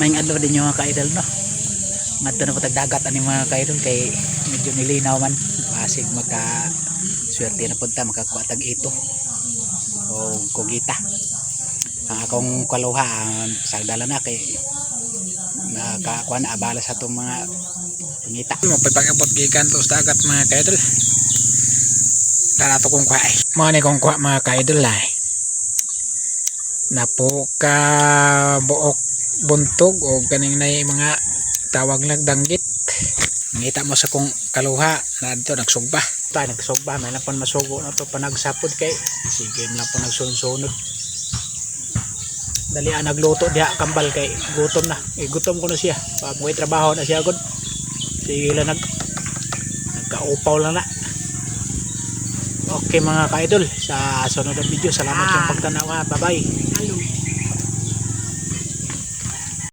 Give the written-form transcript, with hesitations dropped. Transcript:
Maing adlaw din yung mga ka-idol no. Ngadto na patagdagat ani mga ka-idol kay medyo nilinaw man. Basig magka swerte na punta makakuha tag ito. O kugita. Ang akong kaluha sagdala na kay nakakuha na abala sa itong mga pangita. Magpapagabot gikan to sa dagat mga ka-idol. Tara to kong kuha ay. Mga ni kong kuha mga ka-idol ay. Napo ka buok buntog o ganing na mga tawag lang danggit. Ngita mo sa kong kaluha na dito nagsugba. Tayo nagsugba may lang pan masugo na to panagsapod kay sige lang po nagsunsunod. Dali nagluto diha kambal kay gutom na. Gutom ko na siya. Pamoy trabaho na siya gud. Sige lang nagkaupaw lang na. Okay mga ka-idol, sa sunod na video salamat yung pagtanaw. Bye bye.